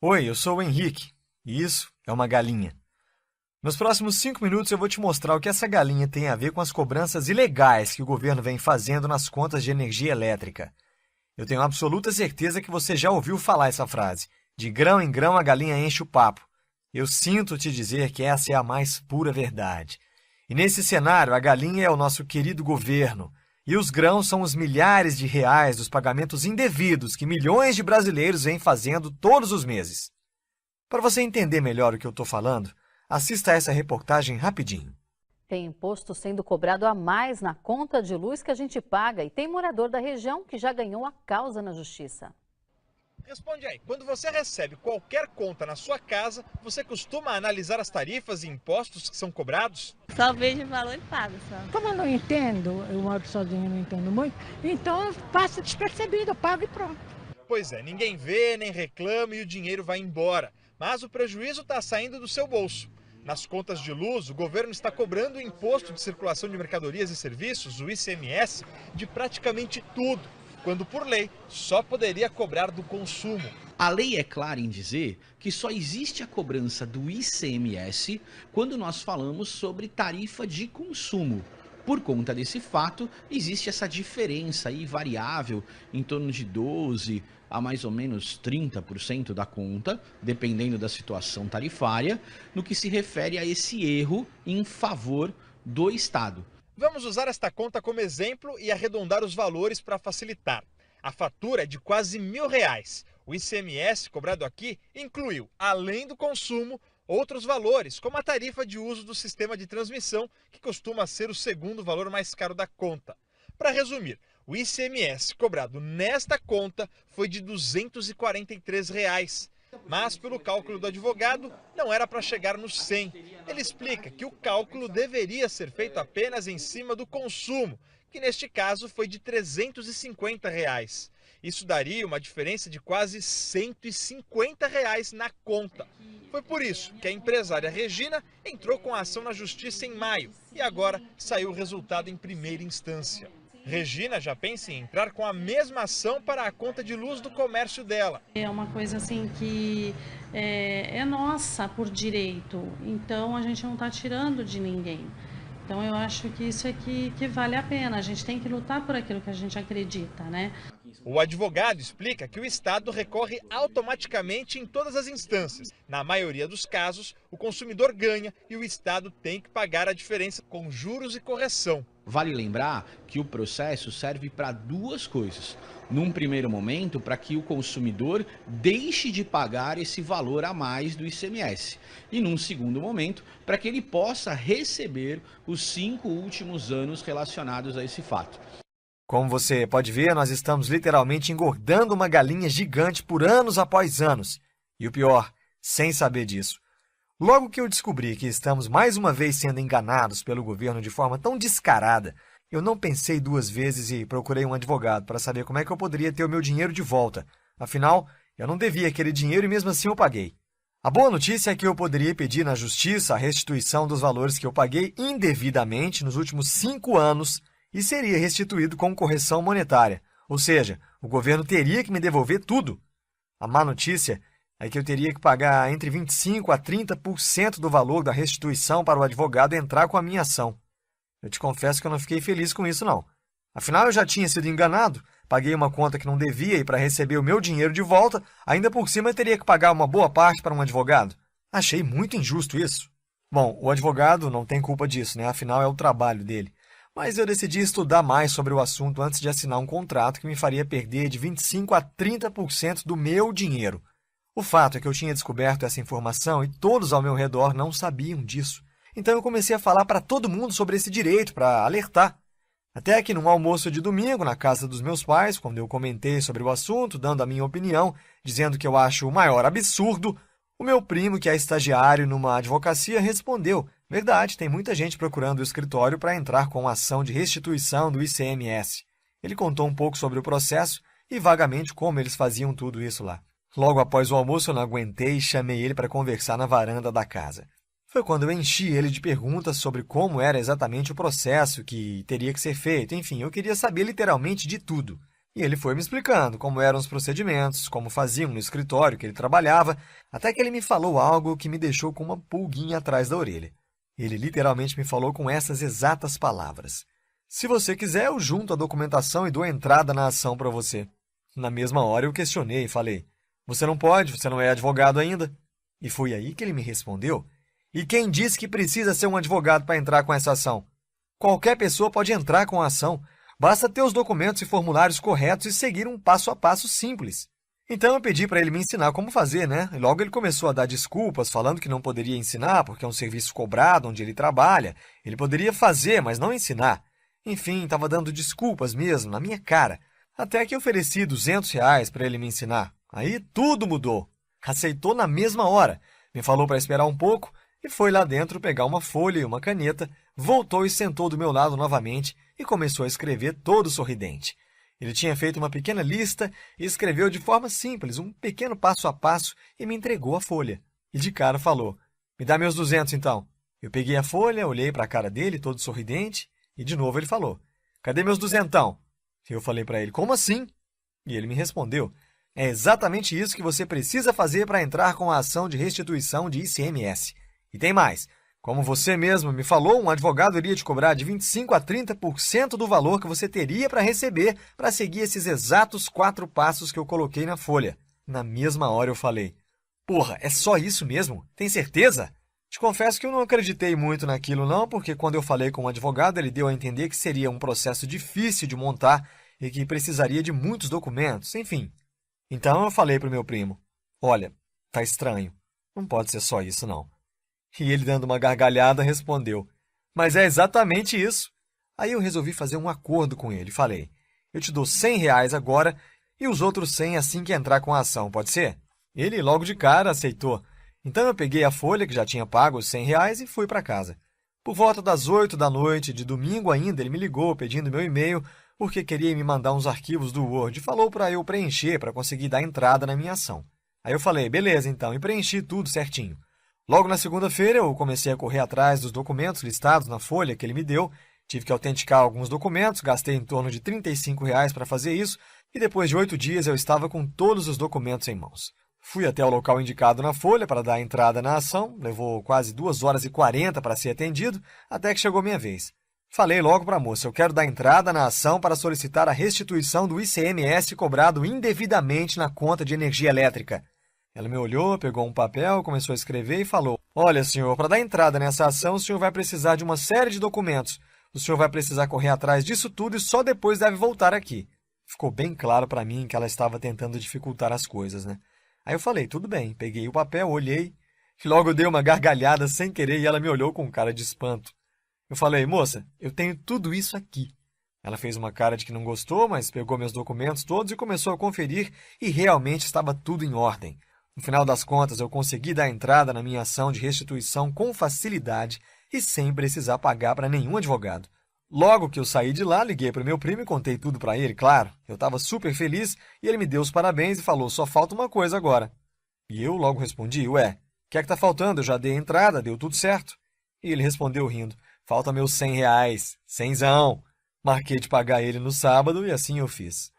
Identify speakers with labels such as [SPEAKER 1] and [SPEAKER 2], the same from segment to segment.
[SPEAKER 1] Oi, eu sou o Henrique, e isso é uma galinha. Nos próximos 5 minutos eu vou te mostrar o que essa galinha tem a ver com as cobranças ilegais que o governo vem fazendo nas contas de energia elétrica. Eu tenho absoluta certeza que você já ouviu falar essa frase. De grão em grão a galinha enche o papo. Eu sinto te dizer que essa é a mais pura verdade. E nesse cenário, a galinha é o nosso querido governo. E os grãos são os milhares de reais dos pagamentos indevidos que milhões de brasileiros vêm fazendo todos os meses. Para você entender melhor o que eu estou falando, assista a essa reportagem rapidinho.
[SPEAKER 2] Tem imposto sendo cobrado a mais na conta de luz que a gente paga e tem morador da região que já ganhou a causa na justiça.
[SPEAKER 3] Responde aí, quando você recebe qualquer conta na sua casa, você costuma analisar as tarifas e impostos que são cobrados?
[SPEAKER 4] Só vejo o valor e pago só.
[SPEAKER 5] Como eu não entendo, eu moro sozinha, não entendo muito, então passa despercebido, eu pago e pronto.
[SPEAKER 3] Pois é, ninguém vê, nem reclama e o dinheiro vai embora. Mas o prejuízo está saindo do seu bolso. Nas contas de luz, o governo está cobrando o Imposto de Circulação de Mercadorias e Serviços, o ICMS, de praticamente tudo, quando por lei só poderia cobrar do consumo.
[SPEAKER 6] A lei é clara em dizer que só existe a cobrança do ICMS quando nós falamos sobre tarifa de consumo. Por conta desse fato, existe essa diferença aí variável em torno de 12% a mais ou menos 30% da conta, dependendo da situação tarifária, no que se refere a esse erro em favor do Estado.
[SPEAKER 3] Vamos usar esta conta como exemplo e arredondar os valores para facilitar. A fatura é de quase R$1.000. O ICMS cobrado aqui incluiu, além do consumo, outros valores, como a tarifa de uso do sistema de transmissão, que costuma ser o segundo valor mais caro da conta. Para resumir, o ICMS cobrado nesta conta foi de R$243. Mas, pelo cálculo do advogado, não era para chegar nos 100. Ele explica que o cálculo deveria ser feito apenas em cima do consumo, que neste caso foi de R$350. Isso daria uma diferença de quase R$150 na conta. Foi por isso que a empresária Regina entrou com a ação na justiça em maio e agora saiu o resultado em primeira instância. Regina já pensa em entrar com a mesma ação para a conta de luz do comércio dela.
[SPEAKER 7] É uma coisa assim que é nossa por direito, então a gente não está tirando de ninguém. Então eu acho que isso é que vale a pena, a gente tem que lutar por aquilo que a gente acredita, né?
[SPEAKER 3] O advogado explica que o Estado recorre automaticamente em todas as instâncias. Na maioria dos casos, o consumidor ganha e o Estado tem que pagar a diferença com juros e correção.
[SPEAKER 6] Vale lembrar que o processo serve para duas coisas. Num primeiro momento, para que o consumidor deixe de pagar esse valor a mais do ICMS. E num segundo momento, para que ele possa receber os 5 últimos anos relacionados a esse fato.
[SPEAKER 1] Como você pode ver, nós estamos literalmente engordando uma galinha gigante por anos após anos. E o pior, sem saber disso. Logo que eu descobri que estamos mais uma vez sendo enganados pelo governo de forma tão descarada, eu não pensei 2 vezes e procurei um advogado para saber como é que eu poderia ter o meu dinheiro de volta. Afinal, eu não devia aquele dinheiro e mesmo assim eu paguei. A boa notícia é que eu poderia pedir na justiça a restituição dos valores que eu paguei indevidamente nos últimos 5 anos e seria restituído com correção monetária. Ou seja, o governo teria que me devolver tudo. A má notícia é que eu teria que pagar entre 25% a 30% do valor da restituição para o advogado entrar com a minha ação. Eu te confesso que eu não fiquei feliz com isso, não. Afinal, eu já tinha sido enganado, paguei uma conta que não devia e para receber o meu dinheiro de volta, ainda por cima eu teria que pagar uma boa parte para um advogado. Achei muito injusto isso. Bom, o advogado não tem culpa disso, né? Afinal, é o trabalho dele. Mas eu decidi estudar mais sobre o assunto antes de assinar um contrato que me faria perder de 25% a 30% do meu dinheiro. O fato é que eu tinha descoberto essa informação e todos ao meu redor não sabiam disso. Então eu comecei a falar para todo mundo sobre esse direito, para alertar. Até que num almoço de domingo, na casa dos meus pais, quando eu comentei sobre o assunto, dando a minha opinião, dizendo que eu acho o maior absurdo, o meu primo, que é estagiário numa advocacia, respondeu: verdade, tem muita gente procurando o escritório para entrar com ação de restituição do ICMS. Ele contou um pouco sobre o processo e vagamente como eles faziam tudo isso lá. Logo após o almoço eu não aguentei e chamei ele para conversar na varanda da casa. Foi quando eu enchi ele de perguntas sobre como era exatamente o processo que teria que ser feito. Enfim, eu queria saber literalmente de tudo. E ele foi me explicando como eram os procedimentos, como faziam no escritório que ele trabalhava, até que ele me falou algo que me deixou com uma pulguinha atrás da orelha. Ele literalmente me falou com essas exatas palavras: se você quiser, eu junto a documentação e dou entrada na ação para você. Na mesma hora eu questionei e falei: você não pode, você não é advogado ainda. E foi aí que ele me respondeu: e quem disse que precisa ser um advogado para entrar com essa ação? Qualquer pessoa pode entrar com a ação. Basta ter os documentos e formulários corretos e seguir um passo a passo simples. Então eu pedi para ele me ensinar como fazer, né? E logo ele começou a dar desculpas, falando que não poderia ensinar porque é um serviço cobrado onde ele trabalha. Ele poderia fazer, mas não ensinar. Enfim, estava dando desculpas mesmo, na minha cara. Até que ofereci R$200 para ele me ensinar. Aí tudo mudou. Aceitou na mesma hora. Me falou para esperar um pouco e foi lá dentro pegar uma folha e uma caneta, voltou e sentou do meu lado novamente e começou a escrever todo sorridente. Ele tinha feito uma pequena lista e escreveu de forma simples, um pequeno passo a passo, e me entregou a folha. E de cara falou: me dá meus 200 então. Eu peguei a folha, olhei para a cara dele, todo sorridente, e de novo ele falou: cadê meus 200? Eu falei para ele: como assim? E ele me respondeu: é exatamente isso que você precisa fazer para entrar com a ação de restituição de ICMS. E tem mais. Como você mesmo me falou, um advogado iria te cobrar de 25% a 30% do valor que você teria para receber para seguir esses exatos 4 passos que eu coloquei na folha. Na mesma hora eu falei: porra, é só isso mesmo? Tem certeza? Te confesso que eu não acreditei muito naquilo não, porque quando eu falei com o advogado, ele deu a entender que seria um processo difícil de montar e que precisaria de muitos documentos, enfim. Então eu falei para o meu primo: olha, tá estranho, não pode ser só isso não. E ele, dando uma gargalhada, respondeu: mas é exatamente isso. Aí eu resolvi fazer um acordo com ele. Falei: eu te dou R$100 agora e os outros 100 assim que entrar com a ação, pode ser? Ele logo de cara aceitou. Então eu peguei a folha que já tinha pago os R$100 e fui para casa. Por volta das 8 da noite de domingo ainda, ele me ligou pedindo meu e-mail porque queria me mandar uns arquivos do Word e falou para eu preencher para conseguir dar entrada na minha ação. Aí eu falei: beleza então, e preenchi tudo certinho. Logo na segunda-feira, eu comecei a correr atrás dos documentos listados na folha que ele me deu. Tive que autenticar alguns documentos, gastei em torno de R$35 para fazer isso, e depois de 8 dias eu estava com todos os documentos em mãos. Fui até o local indicado na folha para dar entrada na ação, levou quase 2h40 para ser atendido, até que chegou minha vez. Falei logo para a moça: eu quero dar entrada na ação para solicitar a restituição do ICMS cobrado indevidamente na conta de energia elétrica. Ela me olhou, pegou um papel, começou a escrever e falou: olha, senhor, para dar entrada nessa ação, o senhor vai precisar de uma série de documentos. O senhor vai precisar correr atrás disso tudo e só depois deve voltar aqui. Ficou bem claro para mim que ela estava tentando dificultar as coisas, né? Aí eu falei: tudo bem. Peguei o papel, olhei, e logo eu dei uma gargalhada sem querer e ela me olhou com cara de espanto. Eu falei: moça, eu tenho tudo isso aqui. Ela fez uma cara de que não gostou, mas pegou meus documentos todos e começou a conferir e realmente estava tudo em ordem. No final das contas, eu consegui dar entrada na minha ação de restituição com facilidade e sem precisar pagar para nenhum advogado. Logo que eu saí de lá, liguei para o meu primo e contei tudo para ele, claro. Eu estava super feliz e ele me deu os parabéns e falou: só falta uma coisa agora. E eu logo respondi: ué, o que é que está faltando? Eu já dei a entrada, deu tudo certo. E ele respondeu rindo: falta meus R$100, cenzão. Marquei de pagar ele no sábado e assim eu fiz.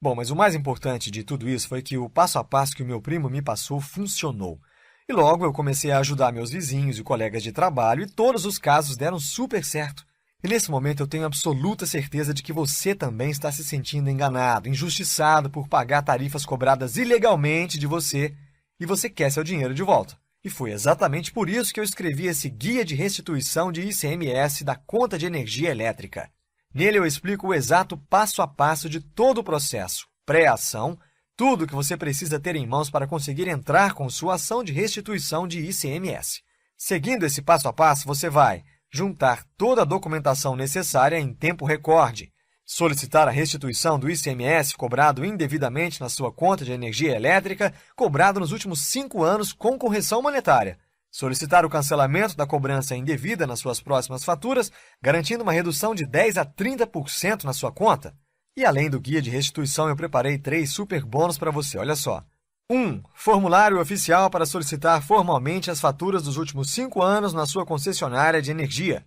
[SPEAKER 1] Bom, mas o mais importante de tudo isso foi que o passo a passo que o meu primo me passou funcionou. E logo eu comecei a ajudar meus vizinhos e colegas de trabalho e todos os casos deram super certo. E nesse momento eu tenho absoluta certeza de que você também está se sentindo enganado, injustiçado por pagar tarifas cobradas ilegalmente de você e você quer seu dinheiro de volta. E foi exatamente por isso que eu escrevi esse Guia de Restituição de ICMS da Conta de Energia Elétrica. Nele eu explico o exato passo a passo de todo o processo, pré-ação, tudo que você precisa ter em mãos para conseguir entrar com sua ação de restituição de ICMS. Seguindo esse passo a passo, você vai juntar toda a documentação necessária em tempo recorde, solicitar a restituição do ICMS cobrado indevidamente na sua conta de energia elétrica, cobrado nos últimos 5 anos com correção monetária, solicitar o cancelamento da cobrança indevida nas suas próximas faturas, garantindo uma redução de 10% a 30% na sua conta. E além do guia de restituição, eu preparei 3 super bônus para você, olha só. 1. Formulário oficial para solicitar formalmente as faturas dos últimos 5 anos na sua concessionária de energia.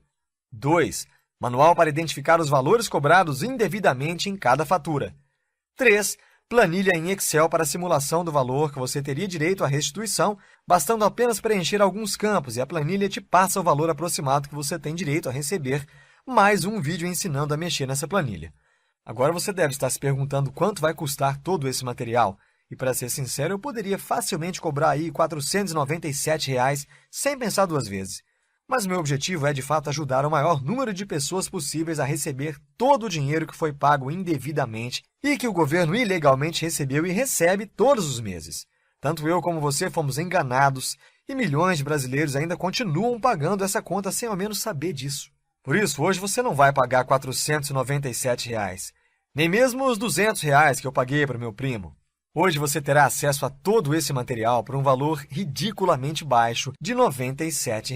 [SPEAKER 1] 2. Manual para identificar os valores cobrados indevidamente em cada fatura. 3. Planilha em Excel para simulação do valor que você teria direito à restituição, bastando apenas preencher alguns campos e a planilha te passa o valor aproximado que você tem direito a receber, mais um vídeo ensinando a mexer nessa planilha. Agora você deve estar se perguntando quanto vai custar todo esse material. E, para ser sincero, eu poderia facilmente cobrar aí R$ 497 sem pensar duas vezes. Mas meu objetivo é, de fato, ajudar o maior número de pessoas possíveis a receber todo o dinheiro que foi pago indevidamente e que o governo ilegalmente recebeu e recebe todos os meses. Tanto eu como você fomos enganados e milhões de brasileiros ainda continuam pagando essa conta sem ao menos saber disso. Por isso, hoje você não vai pagar R$ 497, nem mesmo os R$ 200 que eu paguei para o meu primo. Hoje você terá acesso a todo esse material por um valor ridiculamente baixo de R$ 97.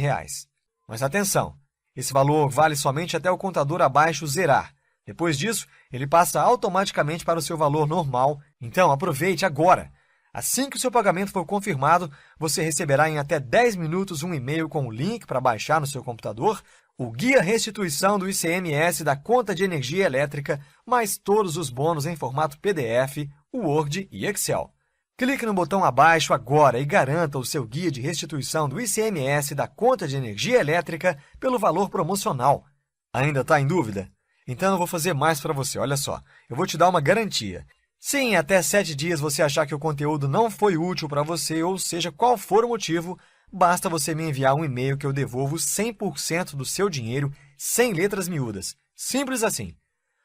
[SPEAKER 1] Mas atenção, esse valor vale somente até o contador abaixo zerar. Depois disso, ele passa automaticamente para o seu valor normal, então aproveite agora! Assim que o seu pagamento for confirmado, você receberá em até 10 minutos um e-mail com o link para baixar no seu computador o Guia Restituição do ICMS da Conta de Energia Elétrica, mais todos os bônus em formato PDF, Word e Excel. Clique no botão abaixo agora e garanta o seu guia de restituição do ICMS da Conta de Energia Elétrica pelo valor promocional. Ainda está em dúvida? Então eu vou fazer mais para você, olha só. Eu vou te dar uma garantia. Se em até 7 dias você achar que o conteúdo não foi útil para você, ou seja, qual for o motivo, basta você me enviar um e-mail que eu devolvo 100% do seu dinheiro sem letras miúdas. Simples assim.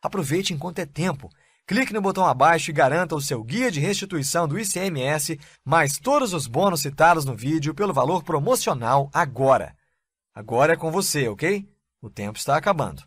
[SPEAKER 1] Aproveite enquanto é tempo. Clique no botão abaixo e garanta o seu guia de restituição do ICMS, mais todos os bônus citados no vídeo pelo valor promocional agora. Agora é com você, ok? O tempo está acabando.